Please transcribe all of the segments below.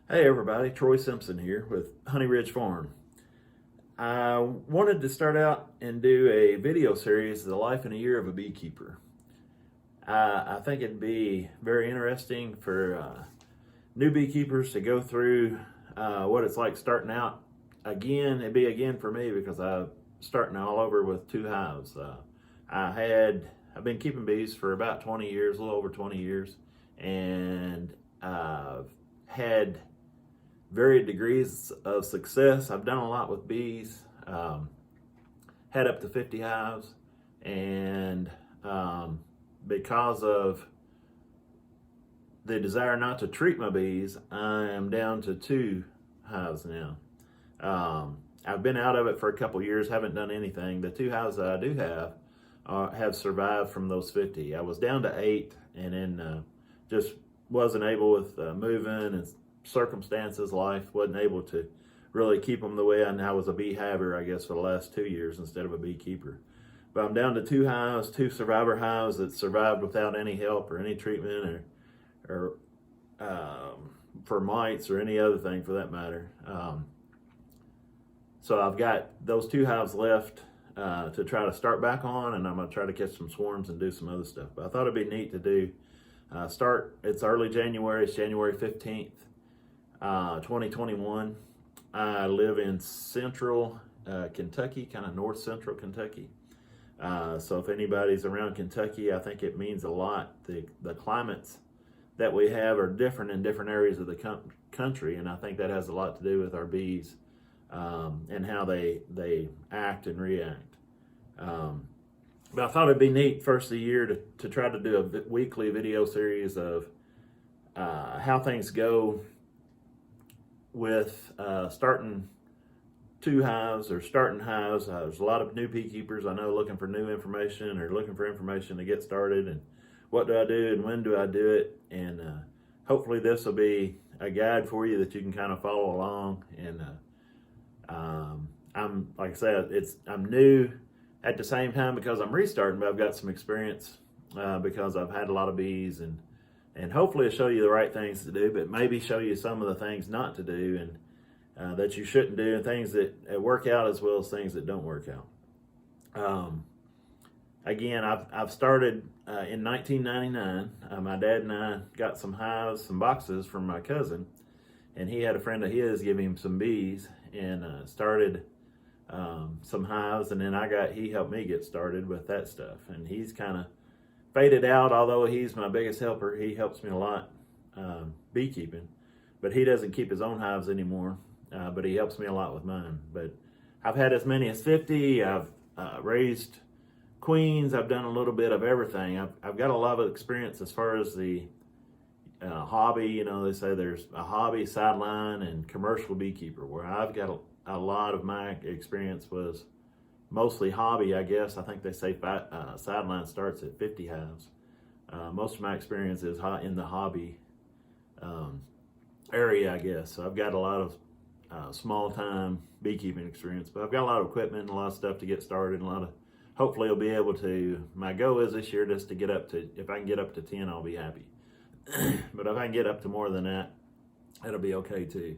Hey everybody, Troy Simpson here with Honey Ridge Farm. I wanted to start out and do a video series, The Life in a Year of a Beekeeper. I think it'd be very interesting for new beekeepers to go through what it's like starting out again. It'd be again for me because I'm starting all over with two hives. I've been keeping bees for about 20 years, a little over 20 years, and I've had varied degrees of success. I've done a lot with bees, had up to 50 hives, and because of the desire not to treat my bees, I am down to two hives now. I've been out of it for a couple years, haven't done anything. The two hives that I do have survived from those 50. I was down to 8, and then just wasn't able with moving and circumstances, life, wasn't able to really keep them the way I was a beehiver, I guess, for the last 2 years instead of a beekeeper. But I'm down to two hives, two survivor hives that survived without any help or any treatment or for mites or any other thing for that matter. So I've got those two hives left to try to start back on, and I'm going to try to catch some swarms and do some other stuff. But I thought it'd be neat to do it's early January, it's January 15th. 2021. I live in central Kentucky, kind of north central Kentucky. So if anybody's around Kentucky, I think it means a lot. The climates that we have are different in different areas of the country, and I think that has a lot to do with our bees and how they act and react. But I thought it'd be neat first of the year to try to do a weekly video series of how things go with starting two hives or starting hives. There's a lot of new beekeepers I know looking for new information or looking for information to get started, and what do I do and when do I do it, and hopefully this will be a guide for you that you can kind of follow along. And I'm, like I said, I'm new at the same time because I'm restarting, but I've got some experience because I've had a lot of bees, and hopefully it'll show you the right things to do, but maybe show you some of the things not to do and that you shouldn't do, and things that work out as well as things that don't work out. Again, I've started in 1999. My dad and I got some hives, some boxes from my cousin, and he had a friend of his give him some bees and started some hives, and then he helped me get started with that stuff, and he's kind of faded out, although he's my biggest helper. He helps me a lot beekeeping, but he doesn't keep his own hives anymore, but he helps me a lot with mine. But I've had as many as 50. I've raised queens. I've done a little bit of everything. I've got a lot of experience as far as the hobby. You know, they say there's a hobby, sideline, and commercial beekeeper, where I've got a lot of my experience was mostly hobby, I guess. I think they say sideline starts at 50 hives. Most of my experience is in the hobby area, I guess. So I've got a lot of small-time beekeeping experience, but I've got a lot of equipment and a lot of stuff to get started, and hopefully I'll be able to, my goal is this year just to get up to, if I can get up to 10, I'll be happy. But if I can get up to more than that, it'll be okay too.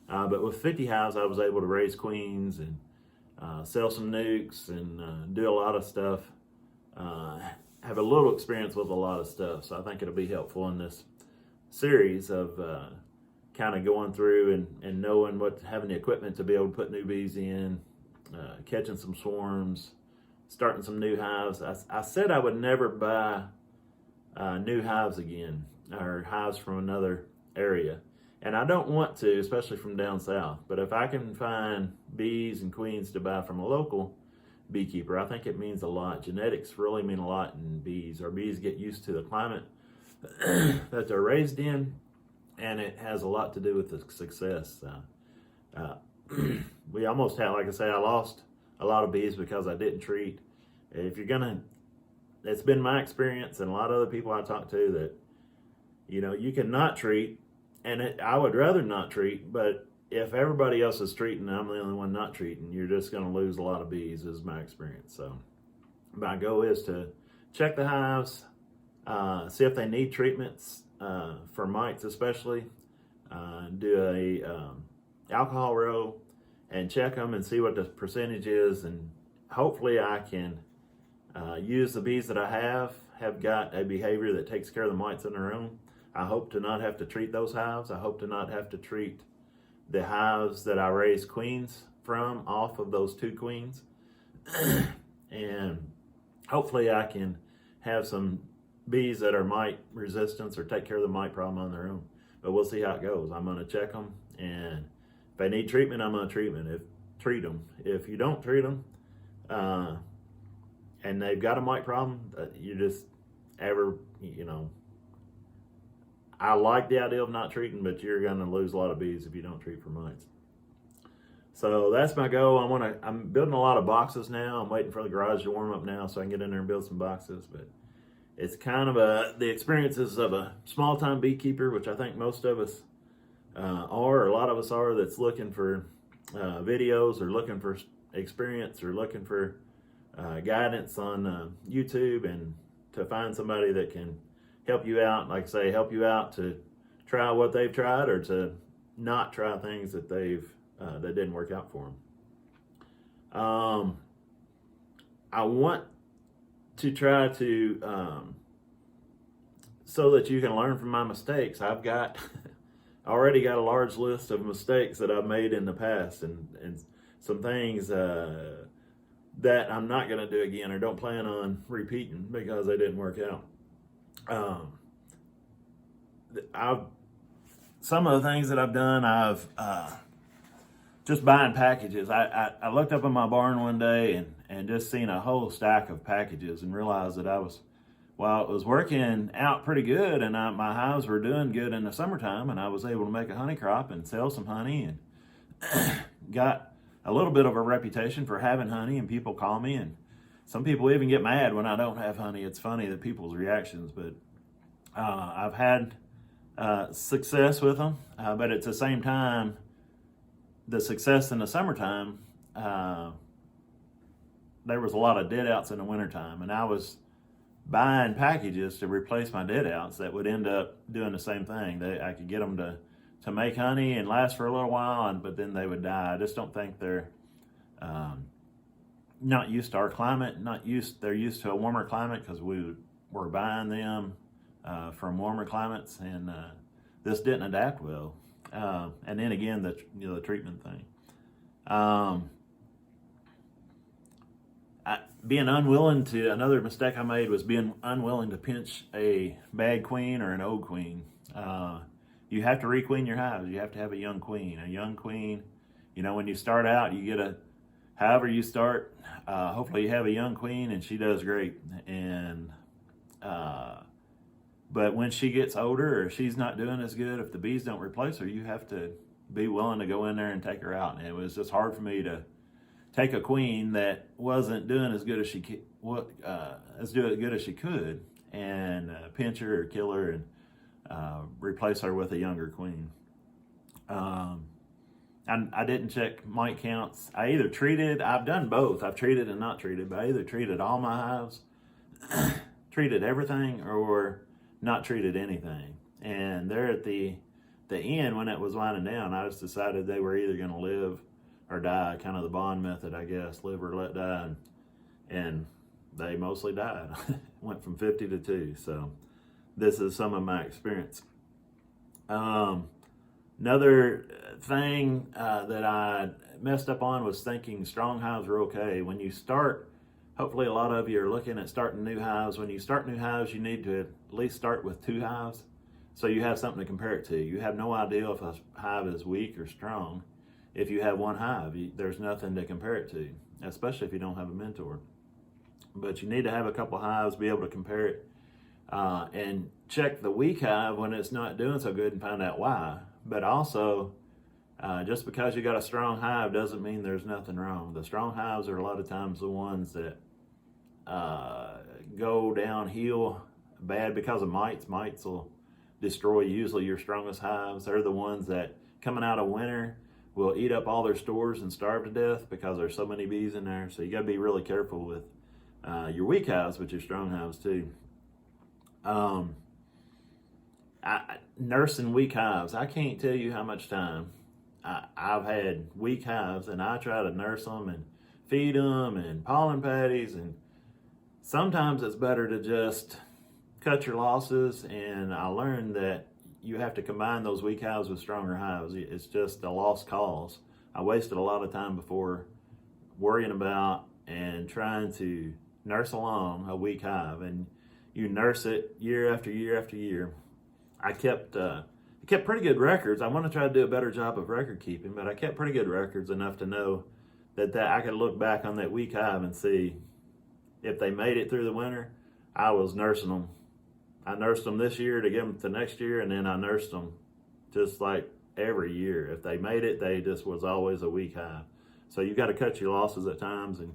But with 50 hives, I was able to raise queens and sell some nucs and do a lot of stuff. Have a little experience with a lot of stuff, so I think it'll be helpful in this series of kind of going through and knowing having the equipment to be able to put new bees in, catching some swarms, starting some new hives. I said I would never buy new hives again, or hives from another area. And I don't want to, especially from down south. But if I can find bees and queens to buy from a local beekeeper, I think it means a lot. Genetics really mean a lot in bees. Our bees get used to the climate that they're raised in, and it has a lot to do with the success. We almost had, like I say, I lost a lot of bees because I didn't treat. It's been my experience and a lot of other people I talk to that, you can not treat. And I would rather not treat, but if everybody else is treating and I'm the only one not treating, you're just going to lose a lot of bees, is my experience. So my goal is to check the hives, see if they need treatments for mites especially, do a alcohol row and check them and see what the percentage is, and hopefully I can use the bees that I have got a behavior that takes care of the mites on their own. I hope to not have to treat those hives. I hope to not have to treat the hives that I raise queens from off of those 2 queens. And hopefully I can have some bees that are mite resistance or take care of the mite problem on their own. But we'll see how it goes. I'm going to check them, and if they need treatment, I'm going to treat them. If you don't treat them, and they've got a mite problem, I like the idea of not treating, but you're going to lose a lot of bees if you don't treat for mites. So that's my goal. I'm building a lot of boxes now. I'm waiting for the garage to warm up now so I can get in there and build some boxes. But it's kind of the experiences of a small-time beekeeper, which I think most of us a lot of us are, that's looking for videos or looking for experience or looking for guidance on YouTube, and to find somebody that can help you out, like I say, help you out to try what they've tried or to not try things that that didn't work out for them. I want to try to, so that you can learn from my mistakes. I've already got a large list of mistakes that I've made in the past, and some things that I'm not going to do again or don't plan on repeating because they didn't work out. Some of the things that I've done, I've just buying packages. I looked up in my barn one day and just seen a whole stack of packages and realized that it was working out pretty good, and my hives were doing good in the summertime, and I was able to make a honey crop and sell some honey, and got a little bit of a reputation for having honey, and people call me, and some people even get mad when I don't have honey. It's funny, the people's reactions, but I've had success with them, but at the same time, the success in the summertime, there was a lot of dead outs in the wintertime, and I was buying packages to replace my dead outs that would end up doing the same thing. I could get them to make honey and last for a little while, but then they would die. I just don't think they're not used to our climate. They're used to a warmer climate because we were buying them from warmer climates, and this didn't adapt well. And then again, the treatment thing. Another mistake I made was being unwilling to pinch a bad queen or an old queen. You have to requeen your hives. You have to have a young queen. A young queen, when you start out, however you start, hopefully you have a young queen and she does great. And, but when she gets older or she's not doing as good, if the bees don't replace her, you have to be willing to go in there and take her out. And it was just hard for me to take a queen that wasn't doing as good as she could, and pinch her or kill her and replace her with a younger queen. I didn't check mite counts. I've done both. I've treated and not treated, but I either treated all my hives, treated everything, or not treated anything. And there at the end, when it was winding down, I just decided they were either going to live or die, kind of the bond method, I guess, live or let die, and they mostly died. Went from 50 to 2, so this is some of my experience. Another thing that I messed up on was thinking strong hives were okay. When you start, hopefully a lot of you are looking at starting new hives. When you start new hives, you need to at least start with 2 hives, so you have something to compare it to. You have no idea if a hive is weak or strong. If you have 1 hive, there's nothing to compare it to, especially if you don't have a mentor. But you need to have a couple hives, be able to compare it, and check the weak hive when it's not doing so good and find out why. But also, just because you got a strong hive doesn't mean there's nothing wrong. The strong hives are a lot of times the ones that go downhill bad because of mites. Mites will destroy usually your strongest hives. They're the ones that, coming out of winter, will eat up all their stores and starve to death because there's so many bees in there. So you got to be really careful with your weak hives, but your strong hives too. Nursing weak hives, I can't tell you how much time I've had weak hives, and I try to nurse them and feed them and pollen patties, and sometimes it's better to just cut your losses. And I learned that you have to combine those weak hives with stronger hives. It's just a lost cause. I wasted a lot of time before worrying about and trying to nurse along a weak hive, and you nurse it year after year after year. I kept pretty good records. I want to try to do a better job of record keeping, but I kept pretty good records enough to know that I could look back on that weak hive and see if they made it through the winter. I was nursing them. I nursed them this year to give them to next year, and then I nursed them just like every year. If they made it, they just was always a weak hive. So you got to cut your losses at times and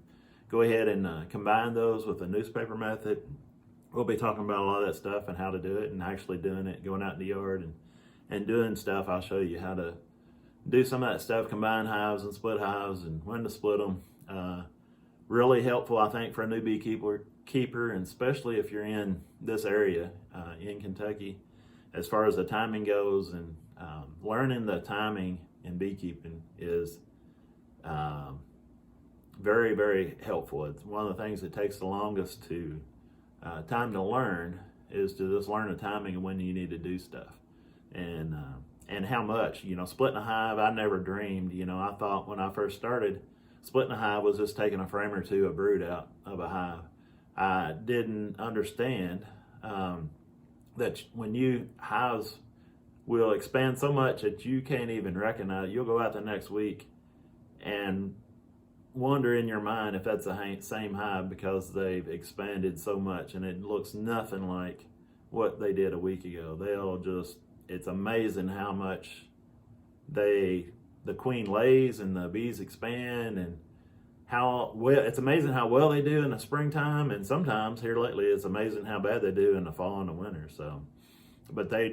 go ahead and combine those with the newspaper method. We'll be talking about a lot of that stuff and how to do it, and actually doing it, going out in the yard and doing stuff. I'll show you how to do some of that stuff, combine hives and split hives and when to split them. Really helpful, I think, for a new beekeeper, and especially if you're in this area in Kentucky, as far as the timing goes. And learning the timing in beekeeping is very, very helpful. It's one of the things that takes the longest time to learn, is to just learn the timing and when you need to do stuff, and how much. Splitting a hive, I never dreamed. I thought when I first started, splitting a hive was just taking a frame or two of brood out of a hive. I didn't understand that when hives will expand so much that you can't even recognize. You'll go out the next week and wonder in your mind if that's the same hive, because they've expanded so much and it looks nothing like what they did a week ago. It's amazing how much the queen lays and the bees expand, and it's amazing how well they do in the springtime, and sometimes here lately it's amazing how bad they do in the fall and the winter. So, but they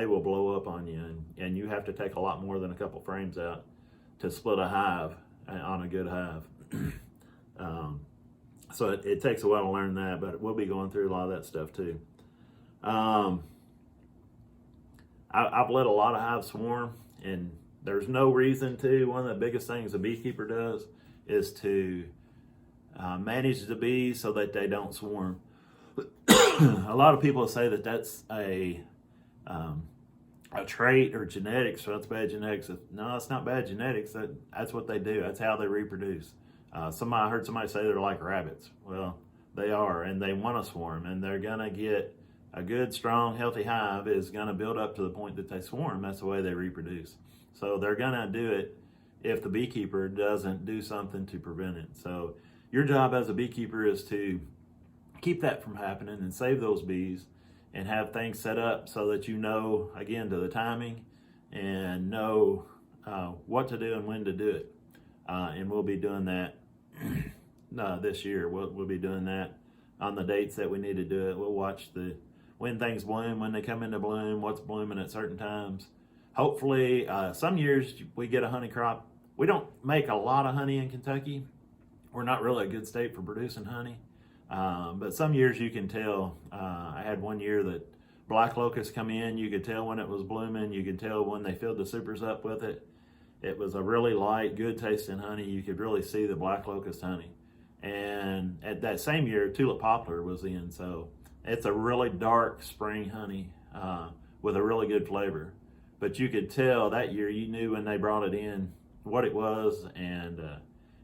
will blow up on you, and you have to take a lot more than a couple frames out to split a hive on a good hive. So it takes a while to learn that, but we'll be going through a lot of that stuff too. I've let a lot of hives swarm, and there's no reason to. One of the biggest things a beekeeper does is to manage the bees so that they don't swarm. A lot of people say that that's a trait or genetics, so that's bad genetics. No, it's not bad genetics. That's what they do. That's how they reproduce. I heard somebody say they're like rabbits. Well, they are, and they want to swarm, and they're gonna get a good, strong, healthy hive is gonna build up to the point that they swarm. That's the way they reproduce. So they're gonna do it if the beekeeper doesn't do something to prevent it. So your job as a beekeeper is to keep that from happening and save those bees, and have things set up so that again, to the timing, and know what to do and when to do it. And we'll be doing that this year. We'll be doing that on the dates that we need to do it. We'll watch when things bloom, when they come into bloom, what's blooming at certain times. Hopefully, some years we get a honey crop. We don't make a lot of honey in Kentucky. We're not really a good state for producing honey. But some years you can tell. I had one year that black locusts come in. You could tell when it was blooming. You could tell when they filled the supers up with it. It was a really light, good tasting honey. You could really see the black locust honey. And at that same year, tulip poplar was in. So it's a really dark spring honey with a really good flavor. But you could tell that year, you knew when they brought it in what it was, and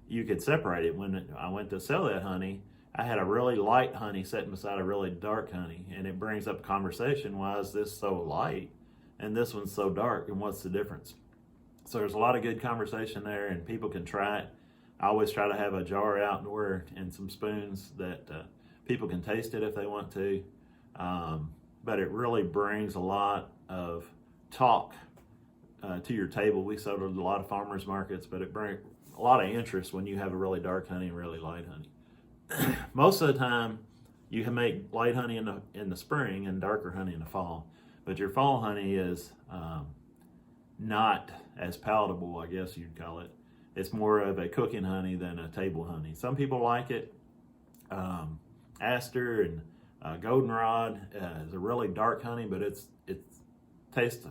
you could separate it. When I went to sell that honey, I had a really light honey sitting beside a really dark honey, and it brings up a conversation. Why is this so light and this one's so dark, and what's the difference? So there's a lot of good conversation there, and people can try it. I always try to have a jar out and some spoons that people can taste it if they want to. But it really brings a lot of talk to your table. We sold at a lot of farmers markets, but it brings a lot of interest when you have a really dark honey and really light honey. Most of the time, you can make light honey in the spring and darker honey in the fall, but your fall honey is not as palatable, I guess you'd call it. It's more of a cooking honey than a table honey. Some people like it. Aster and goldenrod is a really dark honey, but it's tastes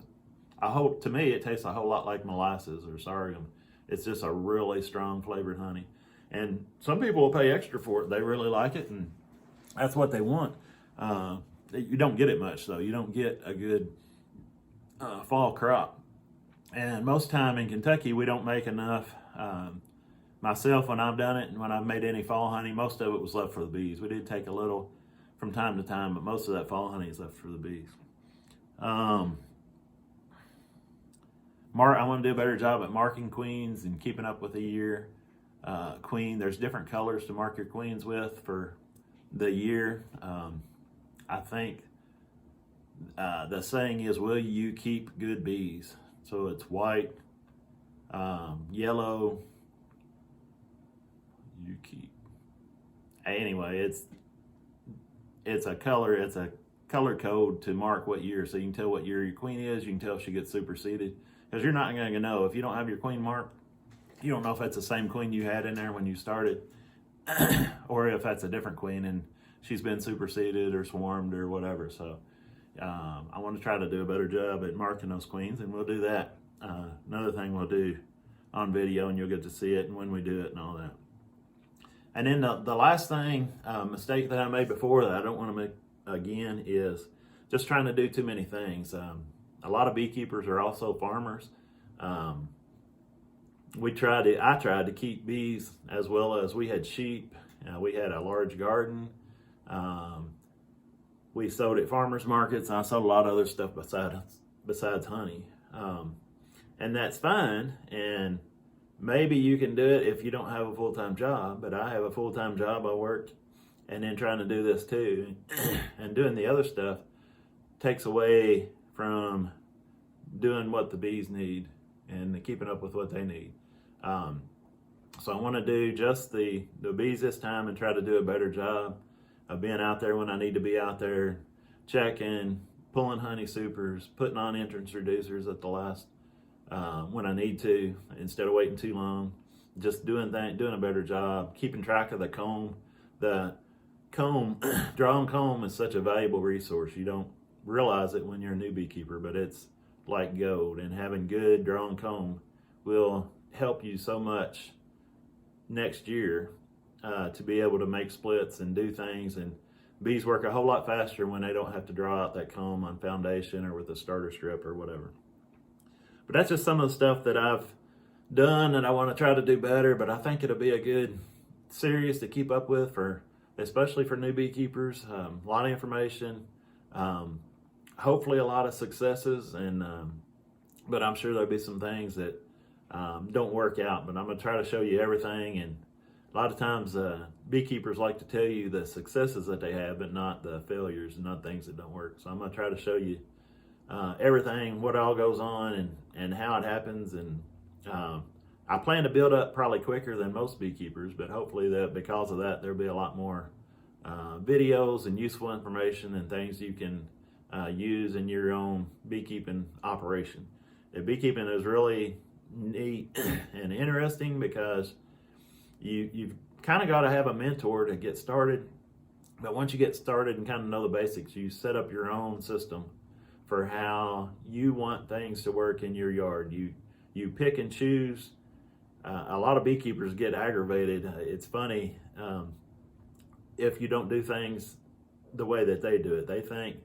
to me it tastes a whole lot like molasses or sorghum. It's just a really strong flavored honey. And some people will pay extra for it. They really like it, and that's what they want. You don't get it much, though. You don't get a good fall crop. And most time in Kentucky, we don't make enough. Myself, when I've done it and when I've made any fall honey, most of it was left for the bees. We did take a little from time to time, but most of that fall honey is left for the bees. I want to do a better job at marking queens and keeping up with the year. Queen, there's different colors to mark your queens with for the year. I think the saying is, will you keep good bees? So it's white, yellow, you keep. Anyway, it's a color code to mark what year, so you can tell what year your queen is. You can tell if she gets superseded, because you're not going to know if you don't have your queen marked. You don't know if that's the same queen you had in there when you started, or if that's a different queen and she's been superseded or swarmed or whatever. So I want to try to do a better job at marking those queens, and we'll do that. Another thing we'll do on video, and you'll get to see it and when we do it and all that. And then the last thing, mistake that I made before that I don't want to make again, is just trying to do too many things. A lot of beekeepers are also farmers. I tried to keep bees as well as we had sheep. We had a large garden. We sold at farmers markets. I sold a lot of other stuff besides honey. And that's fine. And maybe you can do it if you don't have a full-time job, but I have a full-time job. I work and then trying to do this too. And doing the other stuff takes away from doing what the bees need and keeping up with what they need. So I want to do just the bees this time and try to do a better job of being out there when I need to be out there, checking, pulling honey supers, putting on entrance reducers at the last when I need to, instead of waiting too long. Just doing a better job, keeping track of the comb. The comb, drawn comb, is such a valuable resource. You don't realize it when you're a new beekeeper, but it's like gold. And having good drawn comb will help you so much next year to be able to make splits and do things. And bees work a whole lot faster when they don't have to draw out that comb on foundation or with a starter strip or whatever. But that's just some of the stuff that I've done and I want to try to do better. But I think it'll be a good series to keep up with, especially for new beekeepers. A lot of information, hopefully a lot of successes, and but I'm sure there'll be some things that don't work out. But I'm going to try to show you everything. And a lot of times beekeepers like to tell you the successes that they have, but not the failures and not things that don't work. So I'm going to try to show you everything, what all goes on and how it happens. And I plan to build up probably quicker than most beekeepers, but hopefully that because of that, there'll be a lot more videos and useful information and things you can use in your own beekeeping operation. Beekeeping is really neat and interesting because you've kind of got to have a mentor to get started. But once you get started and kind of know the basics, you set up your own system for how you want things to work in your yard. You pick and choose. A lot of beekeepers get aggravated. It's funny if you don't do things the way that they do it. They think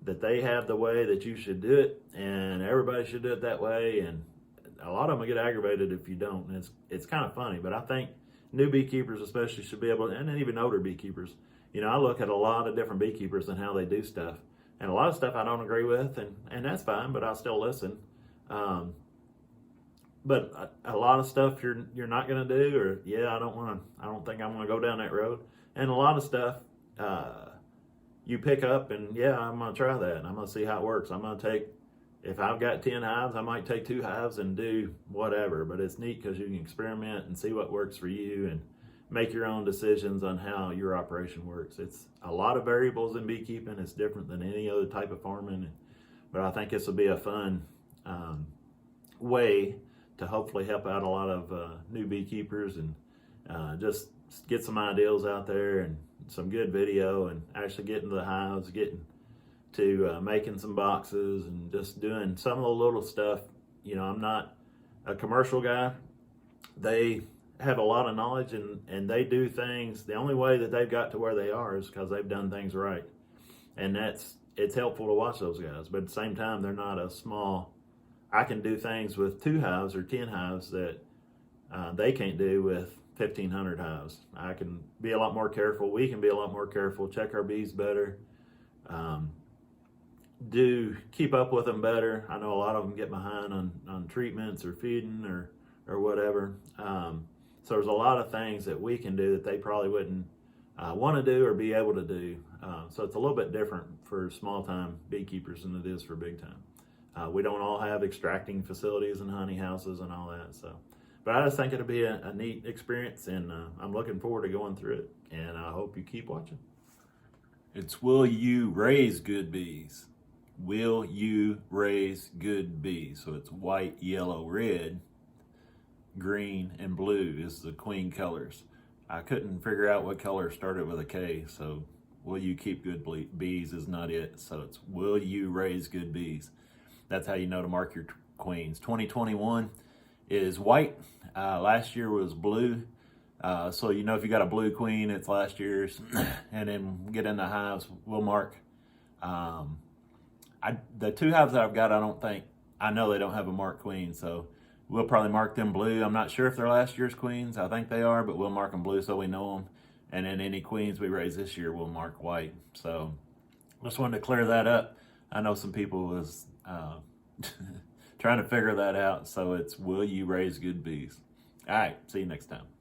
that they have the way that you should do it, and everybody should do it that way. And a lot of them get aggravated if you don't. And it's kind of funny, but I think new beekeepers especially should be able to, and even older beekeepers. I look at a lot of different beekeepers and how they do stuff. And a lot of stuff I don't agree with, and that's fine, but I'll still listen. But a lot of stuff you're not going to do, or I don't think I'm going to go down that road. And a lot of stuff you pick up, and I'm going to try that, and I'm going to see how it works. I'm going to take, if I've got 10 hives, I might take 2 hives and do whatever. But it's neat because you can experiment and see what works for you and make your own decisions on how your operation works. It's a lot of variables in beekeeping. It's different than any other type of farming. But I think this will be a fun way to hopefully help out a lot of new beekeepers and just get some ideas out there and some good video and actually get into the hives, getting to making some boxes and just doing some of the little stuff. You know, I'm not a commercial guy. They have a lot of knowledge, and they do things. The only way that they've got to where they are is because they've done things right. And it's helpful to watch those guys. But at the same time, they're not a small, I can do things with 2 hives or 10 hives that they can't do with 1,500 hives. I can be a lot more careful. We can be a lot more careful, check our bees better, keep up with them better. I know a lot of them get behind on treatments or feeding or whatever. So there's a lot of things that we can do that they probably wouldn't want to do or be able to do. So it's a little bit different for small time beekeepers than it is for big time. We don't all have extracting facilities and honey houses and all that. But I just think it'll be a neat experience, and I'm looking forward to going through it. And I hope you keep watching. It's will you raise good bees? Will you raise good bees? So it's white, yellow, red, green, and blue is the queen colors. I couldn't figure out what color started with a K, so will you keep good bees is not it. So it's will you raise good bees? That's how you know to mark your queens. 2021 is white. Last year was blue. So you know if you got a blue queen, it's last year's. And then get in the hives, we'll mark. The 2 hives that I've got, I know they don't have a marked queen, so we'll probably mark them blue. I'm not sure if they're last year's queens. I think they are, but we'll mark them blue so we know them. And then any queens we raise this year, we'll mark white. So just wanted to clear that up. I know some people was trying to figure that out. So it's will you raise good bees? All right, see you next time.